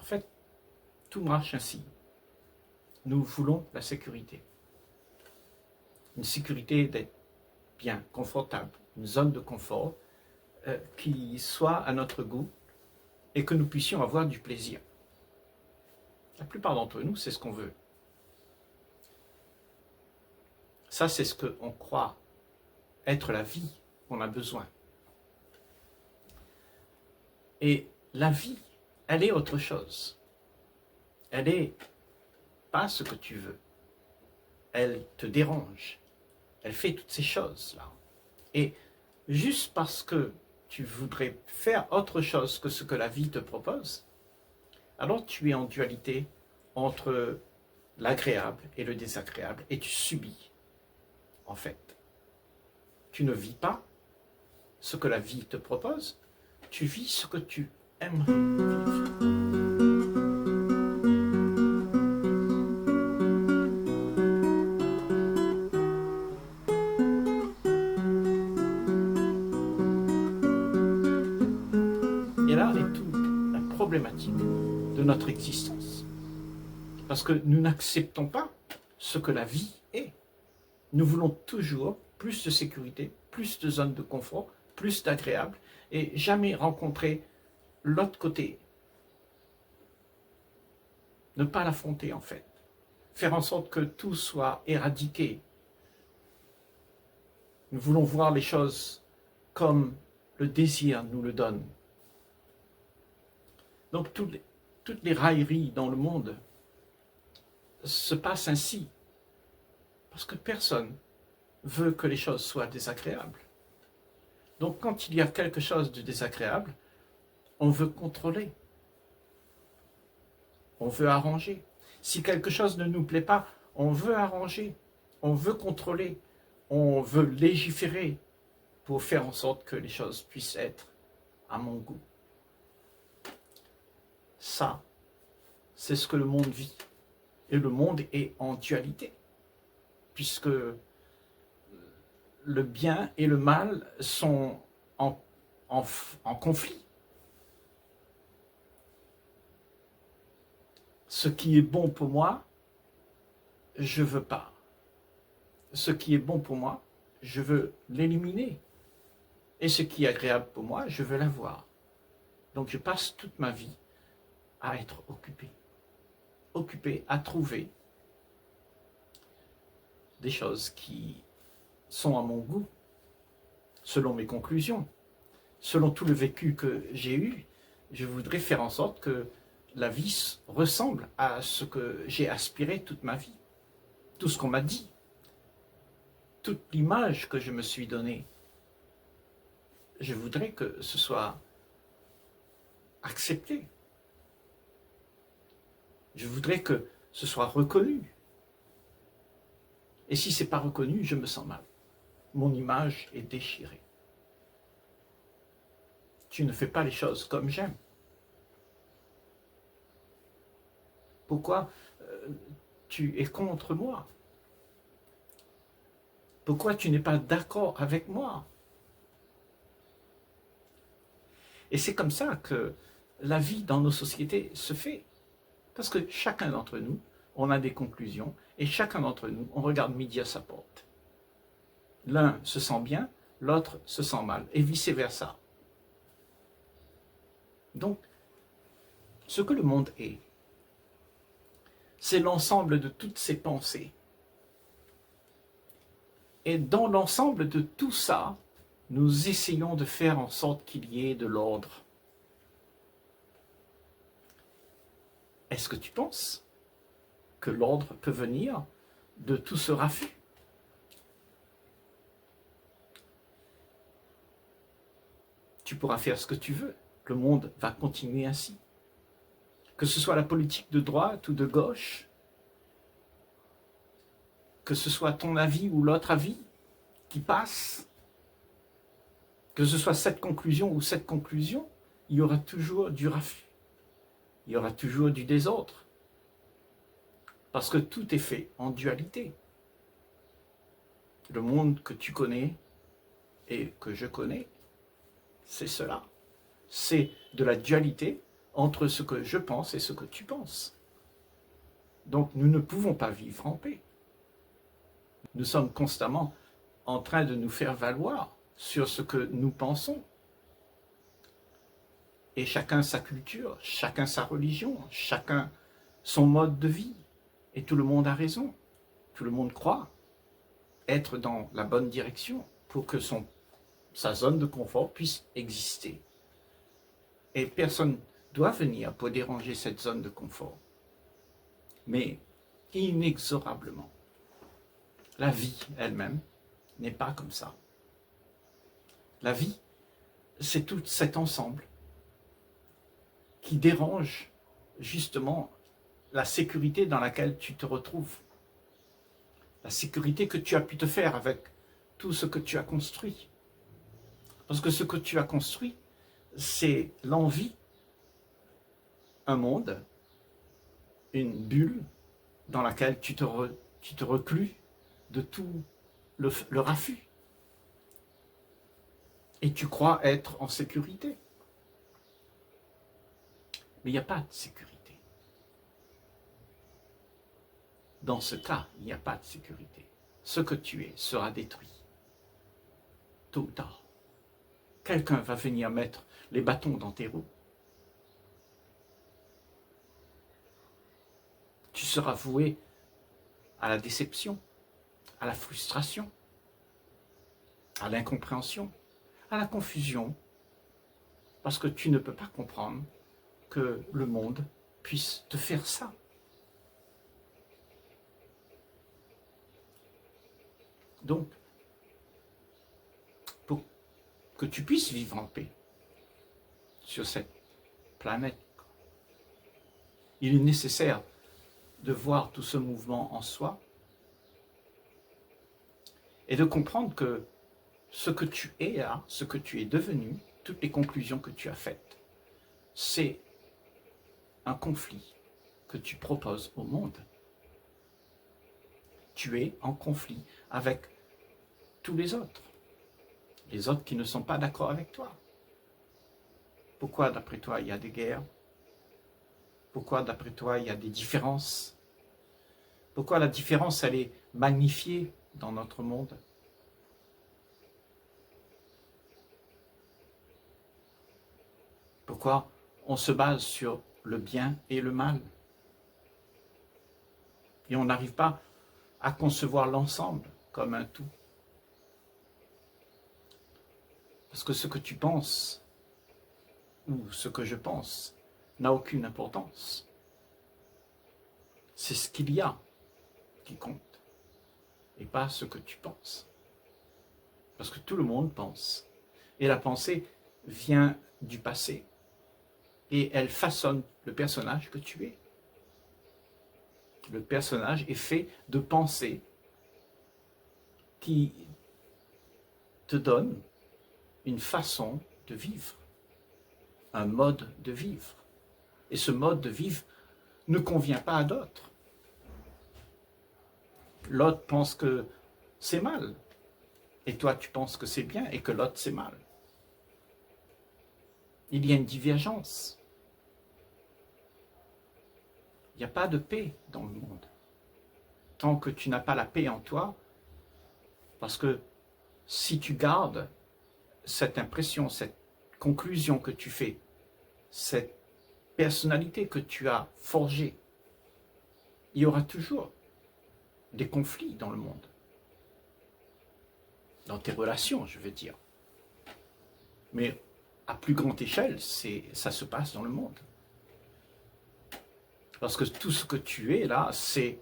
fait, tout marche ainsi. Nous voulons la sécurité. Une sécurité d'être bien confortable, une zone de confort qui soit à notre goût et que nous puissions avoir du plaisir. La plupart d'entre nous, c'est ce qu'on veut. Ça, c'est ce qu'on croit être la vie qu'on a besoin. Et la vie, elle est autre chose. Elle est pas ce que tu veux. Elle te dérange. Elle fait toutes ces choses-là. Et juste parce que tu voudrais faire autre chose que ce que la vie te propose, alors tu es en dualité entre l'agréable et le désagréable et tu subis, en fait. Tu ne vis pas ce que la vie te propose, tu vis ce que tu aimerais vivre. Et là est toute la problématique de notre existence. Parce que nous n'acceptons pas ce que la vie est. Nous voulons toujours plus de sécurité, plus de zones de confort, plus d'agréable, et jamais rencontrer l'autre côté. Ne pas l'affronter en fait. Faire en sorte que tout soit éradiqué. Nous voulons voir les choses comme le désir nous le donne. Donc toutes les railleries dans le monde se passent ainsi. Parce que personne veut que les choses soient désagréables. Donc quand il y a quelque chose de désagréable, on veut contrôler. On veut arranger. Si quelque chose ne nous plaît pas, on veut arranger. On veut contrôler. On veut légiférer pour faire en sorte que les choses puissent être à mon goût. Ça, c'est ce que le monde vit. Et le monde est en dualité. Puisque le bien et le mal sont en conflit. Ce qui est bon pour moi, je ne veux pas. Ce qui est bon pour moi, je veux l'éliminer. Et ce qui est agréable pour moi, je veux l'avoir. Donc je passe toute ma vie à être occupé. Occupé à trouver des choses qui sont à mon goût, selon mes conclusions, selon tout le vécu que j'ai eu. Je voudrais faire en sorte que la vie ressemble à ce que j'ai aspiré toute ma vie. Tout ce qu'on m'a dit, toute l'image que je me suis donnée. Je voudrais que ce soit accepté. Je voudrais que ce soit reconnu. Et si ce n'est pas reconnu, je me sens mal. Mon image est déchirée. Tu ne fais pas les choses comme j'aime. Pourquoi tu es contre moi? Pourquoi tu n'es pas d'accord avec moi? Et c'est comme ça que la vie dans nos sociétés se fait. Parce que chacun d'entre nous, on a des conclusions, et chacun d'entre nous, on regarde midi à sa porte. L'un se sent bien, l'autre se sent mal, et vice-versa. Donc, ce que le monde est, c'est l'ensemble de toutes ces pensées. Et dans l'ensemble de tout ça, nous essayons de faire en sorte qu'il y ait de l'ordre. Est-ce que tu penses que l'ordre peut venir de tout ce raffut? Tu pourras faire ce que tu veux. Le monde va continuer ainsi. Que ce soit la politique de droite ou de gauche, que ce soit ton avis ou l'autre avis qui passe, que ce soit cette conclusion ou cette conclusion, il y aura toujours du raffut. Il y aura toujours du désordre. Parce que tout est fait en dualité. Le monde que tu connais et que je connais, c'est cela. C'est de la dualité entre ce que je pense et ce que tu penses. Donc nous ne pouvons pas vivre en paix. Nous sommes constamment en train de nous faire valoir sur ce que nous pensons. Et chacun sa culture, chacun sa religion, chacun son mode de vie. Et tout le monde a raison. Tout le monde croit être dans la bonne direction pour que sa zone de confort puisse exister. Et personne ne doit venir pour déranger cette zone de confort. Mais inexorablement, la vie elle-même n'est pas comme ça. La vie, c'est tout cet ensemble qui dérange justement la sécurité dans laquelle tu te retrouves. La sécurité que tu as pu te faire avec tout ce que tu as construit. Parce que ce que tu as construit, c'est l'envie, un monde, une bulle dans laquelle tu te reclus de tout le raffut. Et tu crois être en sécurité. Mais il n'y a pas de sécurité. Dans ce cas, il n'y a pas de sécurité. Ce que tu es sera détruit. Tôt ou tard. Quelqu'un va venir mettre les bâtons dans tes roues. Tu seras voué à la déception, à la frustration, à l'incompréhension, à la confusion, parce que tu ne peux pas comprendre que le monde puisse te faire ça. Donc, pour que tu puisses vivre en paix sur cette planète, il est nécessaire de voir tout ce mouvement en soi et de comprendre que ce que tu es là, ce que tu es devenu, toutes les conclusions que tu as faites, c'est un conflit que tu proposes au monde. Tu es en conflit avec tous les autres qui ne sont pas d'accord avec toi. Pourquoi, d'après toi, il y a des guerres? Pourquoi, d'après toi, il y a des différences? Pourquoi la différence, elle est magnifiée dans notre monde? Pourquoi on se base sur le bien et le mal? Et on n'arrive pas à concevoir l'ensemble comme un tout. Parce que ce que tu penses, ou ce que je pense, n'a aucune importance. C'est ce qu'il y a qui compte, et pas ce que tu penses. Parce que tout le monde pense. Et la pensée vient du passé. Et elle façonne le personnage que tu es. Le personnage est fait de pensées qui te donnent une façon de vivre, un mode de vivre. Et ce mode de vivre ne convient pas à d'autres. L'autre pense que c'est mal, et toi tu penses que c'est bien, et que l'autre c'est mal. Il y a une divergence. Il n'y a pas de paix dans le monde. Tant que tu n'as pas la paix en toi, parce que si tu gardes cette impression, cette conclusion que tu fais, cette personnalité que tu as forgée, il y aura toujours des conflits dans le monde. Dans tes relations, je veux dire. Mais à plus grande échelle, ça se passe dans le monde. Parce que tout ce que tu es là, c'est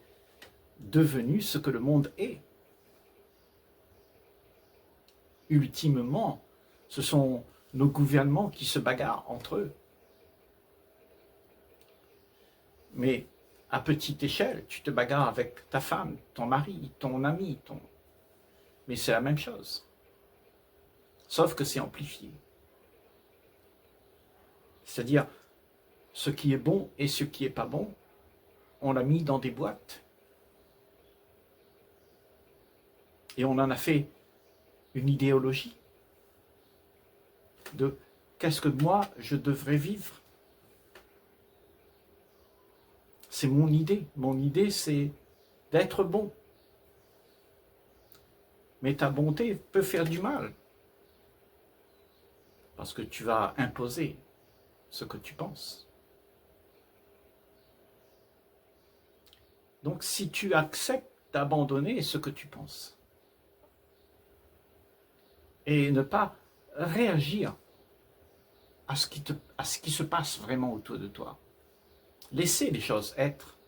devenu ce que le monde est. Ultimement, ce sont nos gouvernements qui se bagarrent entre eux. Mais à petite échelle, tu te bagarres avec ta femme, ton mari, ton ami, mais c'est la même chose. Sauf que c'est amplifié. C'est-à-dire, ce qui est bon et ce qui n'est pas bon, on l'a mis dans des boîtes. Et on en a fait une idéologie de qu'est-ce que moi je devrais vivre. C'est mon idée. Mon idée, c'est d'être bon. Mais ta bonté peut faire du mal. Parce que tu vas imposer ce que tu penses. Donc si tu acceptes d'abandonner ce que tu penses et ne pas réagir à ce qui se passe vraiment autour de toi, laisser les choses être.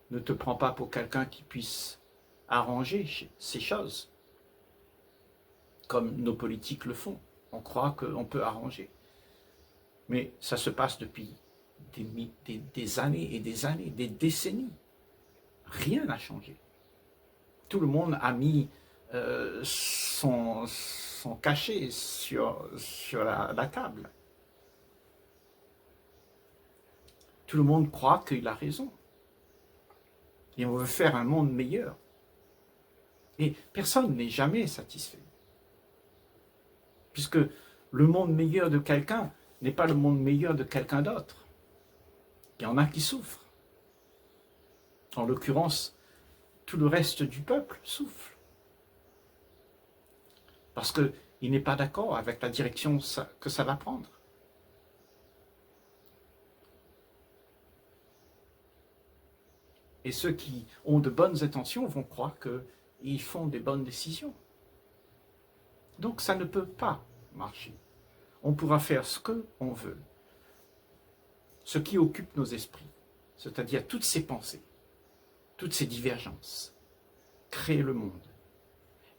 Ne te prends pas pour quelqu'un qui puisse arranger ces choses, comme nos politiques le font. On croit qu'on peut arranger. Mais ça se passe depuis des années et des années, des décennies. Rien n'a changé. Tout le monde a mis son cachet sur la table. Tout le monde croit qu'il a raison. Et on veut faire un monde meilleur. Et personne n'est jamais satisfait. Puisque le monde meilleur de quelqu'un n'est pas le monde meilleur de quelqu'un d'autre. Il y en a qui souffrent. En l'occurrence, tout le reste du peuple souffre. Parce qu'il n'est pas d'accord avec la direction que ça va prendre. Et ceux qui ont de bonnes intentions vont croire qu'ils font des bonnes décisions. Donc ça ne peut pas marcher. On pourra faire ce qu'on veut. Ce qui occupe nos esprits, c'est-à-dire toutes ces pensées, toutes ces divergences, créer le monde.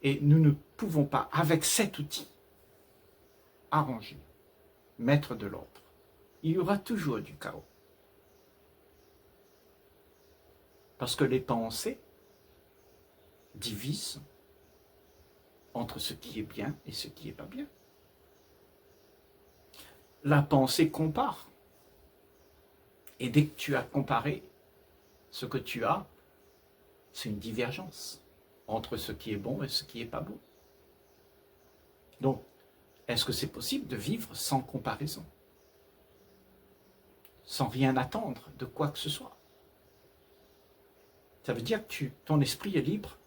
Et nous ne pouvons pas, avec cet outil, arranger, mettre de l'ordre. Il y aura toujours du chaos. Parce que les pensées divisent entre ce qui est bien et ce qui n'est pas bien. La pensée compare. Et dès que tu as comparé ce que tu as, c'est une divergence entre ce qui est bon et ce qui n'est pas bon. Donc, est-ce que c'est possible de vivre sans comparaison? Sans rien attendre de quoi que ce soit? Ça veut dire que ton esprit est libre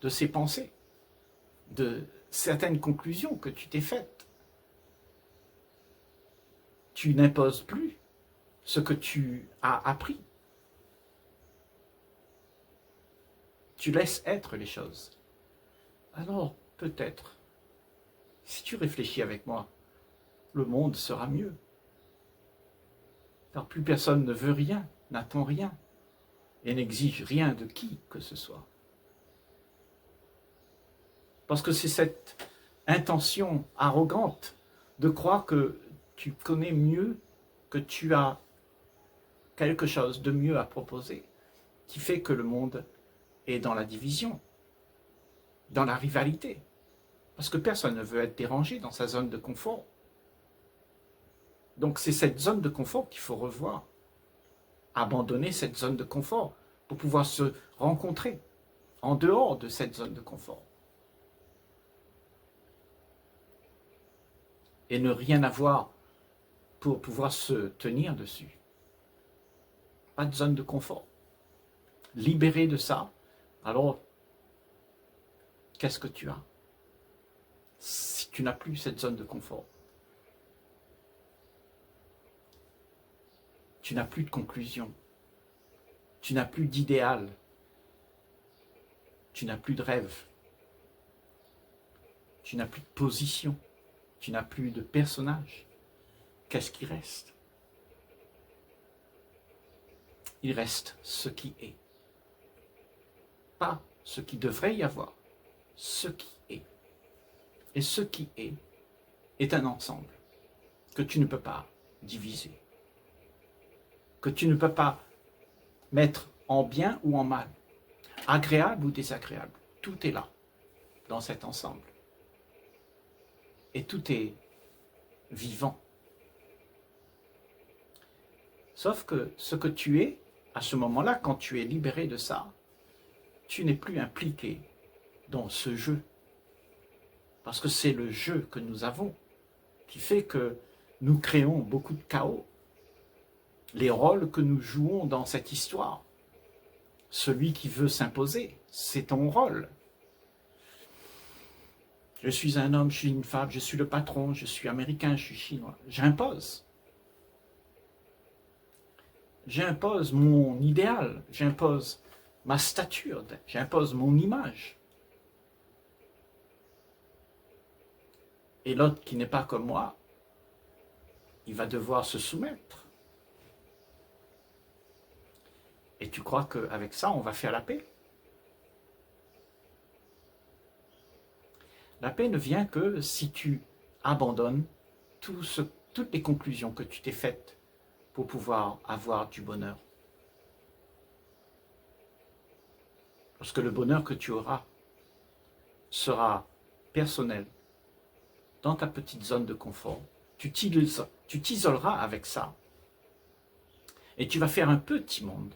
de ses pensées, de certaines conclusions que tu t'es faites. Tu n'imposes plus ce que tu as appris. Tu laisses être les choses. Alors, peut-être, si tu réfléchis avec moi, le monde sera mieux. Car plus personne ne veut rien, n'attend rien, et n'exige rien de qui que ce soit. Parce que c'est cette intention arrogante de croire que tu connais mieux, que tu as quelque chose de mieux à proposer, qui fait que le monde est dans la division, dans la rivalité. Parce que personne ne veut être dérangé dans sa zone de confort. Donc c'est cette zone de confort qu'il faut revoir. Abandonner cette zone de confort pour pouvoir se rencontrer en dehors de cette zone de confort. Et ne rien avoir pour pouvoir se tenir dessus. Pas de zone de confort. Libéré de ça, alors qu'est-ce que tu as si tu n'as plus cette zone de confort? Tu n'as plus de conclusion. Tu n'as plus d'idéal. Tu n'as plus de rêve. Tu n'as plus de position. Tu n'as plus de personnage. Qu'est-ce qui reste? Il reste ce qui est. Pas ce qui devrait y avoir. Ce qui est. Et ce qui est un ensemble que tu ne peux pas diviser. Que tu ne peux pas mettre en bien ou en mal, agréable ou désagréable. Tout est là, dans cet ensemble. Et tout est vivant. Sauf que ce que tu es, à ce moment-là, quand tu es libéré de ça, tu n'es plus impliqué dans ce jeu. Parce que c'est le jeu que nous avons qui fait que nous créons beaucoup de chaos. les rôles que nous jouons dans cette histoire. Celui qui veut s'imposer, c'est ton rôle. Je suis un homme, je suis une femme, je suis le patron, je suis américain, je suis chinois. J'impose. J'impose mon idéal, j'impose ma stature, j'impose mon image. Et l'autre qui n'est pas comme moi, il va devoir se soumettre. Et tu crois qu'avec ça, on va faire la paix? La paix ne vient que si tu abandonnes toutes les conclusions que tu t'es faites pour pouvoir avoir du bonheur. Parce que le bonheur que tu auras sera personnel, dans ta petite zone de confort. Tu t'isoleras avec ça. Et tu vas faire un petit monde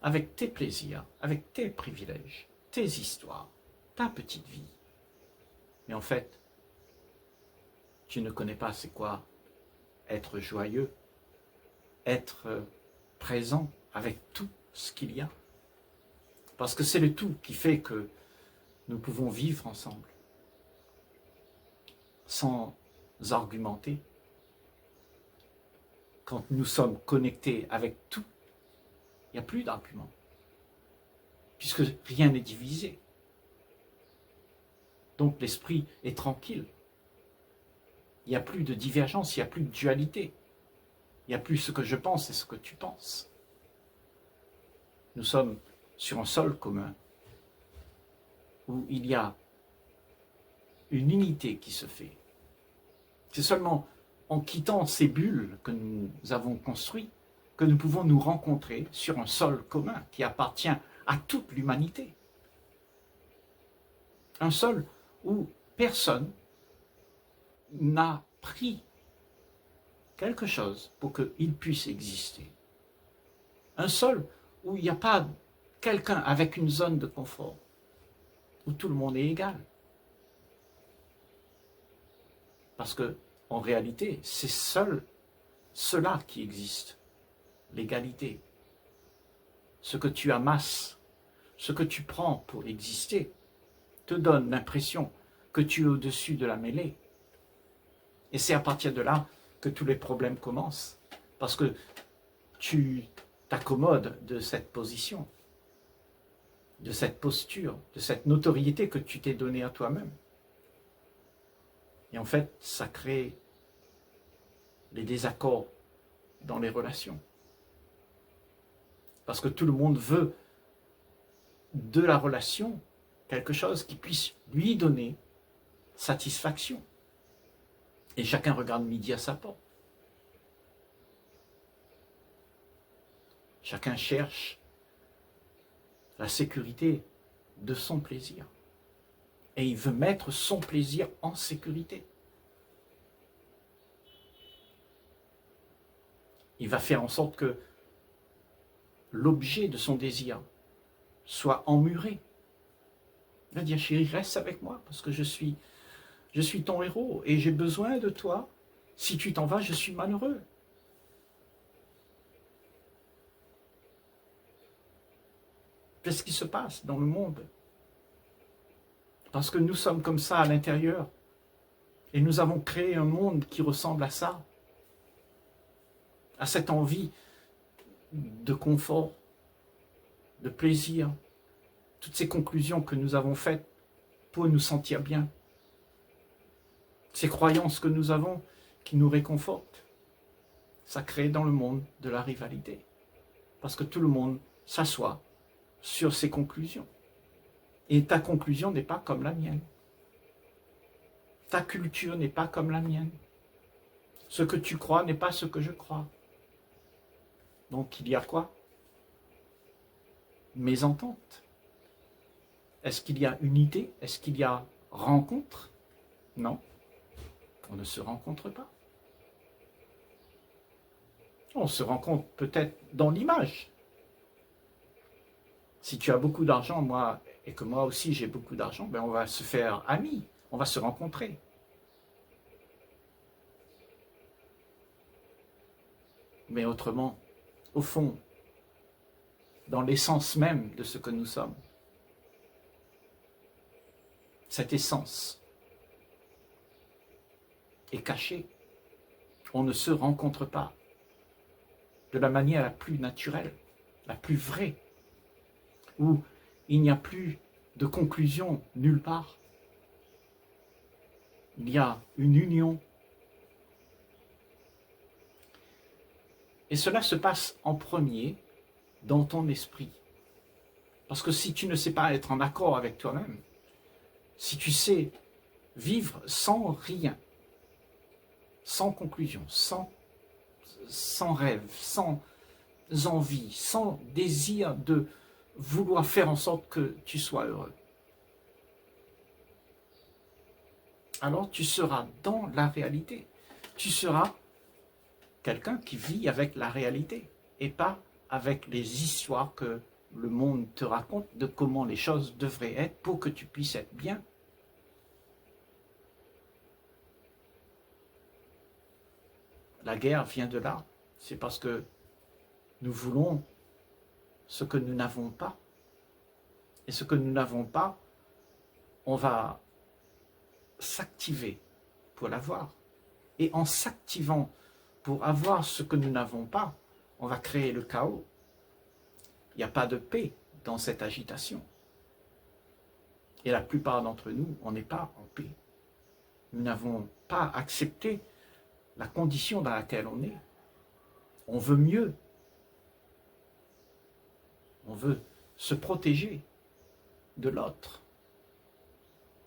avec tes plaisirs, avec tes privilèges, tes histoires, ta petite vie. Mais en fait, tu ne connais pas c'est quoi être joyeux, être présent avec tout ce qu'il y a. Parce que c'est le tout qui fait que nous pouvons vivre ensemble, sans argumenter. Quand nous sommes connectés avec tout, il n'y a plus d'arguments, puisque rien n'est divisé. Donc l'esprit est tranquille. Il n'y a plus de divergence, il n'y a plus de dualité. Il n'y a plus ce que je pense et ce que tu penses. Nous sommes sur un sol commun, où il y a une unité qui se fait. C'est seulement en quittant ces bulles que nous avons construites que nous pouvons nous rencontrer sur un sol commun qui appartient à toute l'humanité. Un sol où personne n'a pris quelque chose pour qu'il puisse exister. Un sol où il n'y a pas quelqu'un avec une zone de confort, où tout le monde est égal. Parce que, en réalité, c'est seul cela qui existe, l'égalité. Ce que tu amasses, ce que tu prends pour exister, te donne l'impression que tu es au-dessus de la mêlée. Et c'est à partir de là que tous les problèmes commencent. Parce que tu t'accommodes de cette position, de cette posture, de cette notoriété que tu t'es donnée à toi-même. Et en fait, ça crée les désaccords dans les relations. Parce que tout le monde veut de la relation quelque chose qui puisse lui donner satisfaction. Et chacun regarde midi à sa porte. Chacun cherche la sécurité de son plaisir. Et il veut mettre son plaisir en sécurité. Il va faire en sorte que l'objet de son désir soit emmuré. Il va dire, chérie, reste avec moi parce que je suis ton héros et j'ai besoin de toi. Si tu t'en vas, je suis malheureux. Qu'est-ce qui se passe dans le monde? Parce que nous sommes comme ça à l'intérieur. Et nous avons créé un monde qui ressemble à ça. À cette envie de confort, de plaisir. Toutes ces conclusions que nous avons faites pour nous sentir bien. Ces croyances que nous avons qui nous réconfortent. Ça crée dans le monde de la rivalité. Parce que tout le monde s'assoit sur ses conclusions. Et ta conclusion n'est pas comme la mienne. Ta culture n'est pas comme la mienne. Ce que tu crois n'est pas ce que je crois. Donc il y a quoi? Mésentente. Est-ce qu'il y a unité? Est-ce qu'il y a rencontre? Non. On ne se rencontre pas. On se rencontre peut-être dans l'image. Si tu as beaucoup d'argent, moi, et que moi aussi j'ai beaucoup d'argent, ben on va se faire amis, on va se rencontrer. mais autrement, au fond, dans l'essence même de ce que nous sommes. Cette essence est cachée. On ne se rencontre pas de la manière la plus naturelle, la plus vraie, où il n'y a plus de conclusion nulle part. Il y a une union. Et cela se passe en premier dans ton esprit. Parce que si tu ne sais pas être en accord avec toi-même, si tu sais vivre sans rien, sans conclusion, sans rêve, sans envie, sans désir de vouloir faire en sorte que tu sois heureux, alors tu seras dans la réalité. Tu seras quelqu'un qui vit avec la réalité et pas avec les histoires que le monde te raconte de comment les choses devraient être pour que tu puisses être bien. La guerre vient de là. C'est parce que nous voulons ce que nous n'avons pas. Et ce que nous n'avons pas, on va s'activer pour l'avoir. Et en s'activant pour avoir ce que nous n'avons pas, on va créer le chaos. Il n'y a pas de paix dans cette agitation. Et la plupart d'entre nous, on n'est pas en paix. Nous n'avons pas accepté la condition dans laquelle on est. On veut mieux. On veut se protéger de l'autre.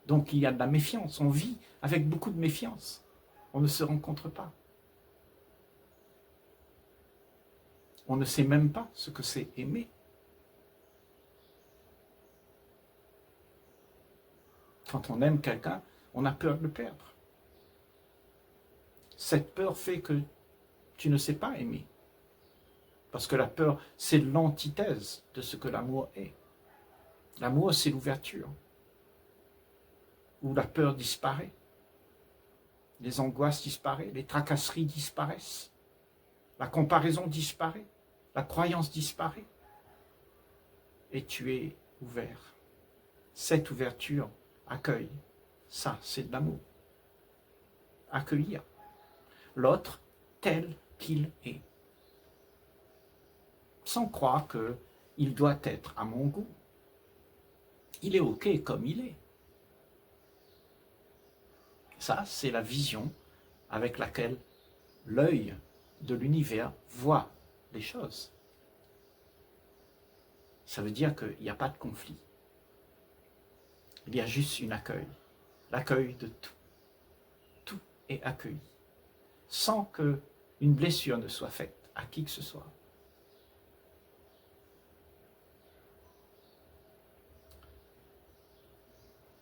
Donc il y a de la méfiance. On vit avec beaucoup de méfiance. On ne se rencontre pas. On ne sait même pas ce que c'est aimer. Quand on aime quelqu'un, on a peur de le perdre. Cette peur fait que tu ne sais pas aimer. Parce que la peur, c'est l'antithèse de ce que l'amour est. L'amour, c'est l'ouverture. Où la peur disparaît. Les angoisses disparaissent, les tracasseries disparaissent. La comparaison disparaît. La croyance disparaît. Et tu es ouvert. Cette ouverture accueille. Ça, c'est de l'amour. Accueillir l'autre tel qu'il est. Sans croire qu'il doit être à mon goût. Il est OK comme il est. Ça, c'est la vision avec laquelle l'œil de l'univers voit les choses. Ça veut dire qu'il n'y a pas de conflit. Il y a juste un accueil. L'accueil de tout. Tout est accueilli. Sans qu'une blessure ne soit faite à qui que ce soit.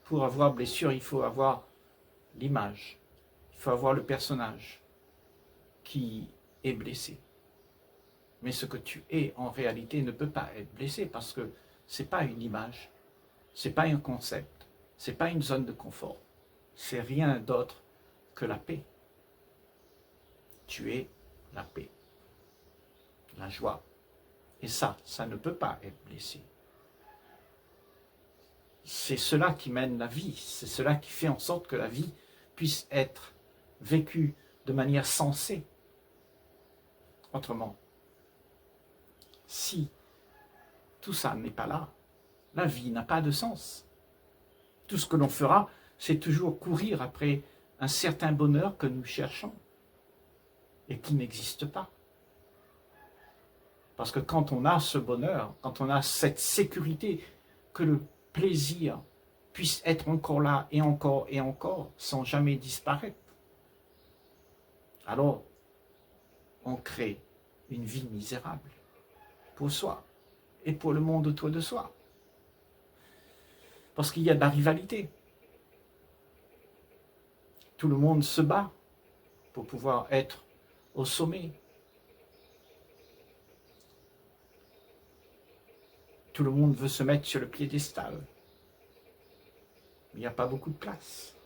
Pour avoir blessure, il faut avoir l'image. Il faut avoir le personnage qui est blessé. Mais ce que tu es en réalité ne peut pas être blessé parce que ce n'est pas une image, ce n'est pas un concept, ce n'est pas une zone de confort. C'est rien d'autre que la paix. Tu es la paix, la joie. Et ça ne peut pas être blessé. C'est cela qui mène la vie, c'est cela qui fait en sorte que la vie puisse être vécue de manière sensée. Autrement, si tout ça n'est pas là, la vie n'a pas de sens. Tout ce que l'on fera, c'est toujours courir après un certain bonheur que nous cherchons et qui n'existe pas. Parce que quand on a ce bonheur, quand on a cette sécurité, que le plaisir puisse être encore là et encore sans jamais disparaître, alors on crée une vie misérable pour soi et pour le monde autour de soi. Parce qu'il y a de la rivalité. Tout le monde se bat pour pouvoir être au sommet. Tout le monde veut se mettre sur le piédestal. Il n'y a pas beaucoup de place.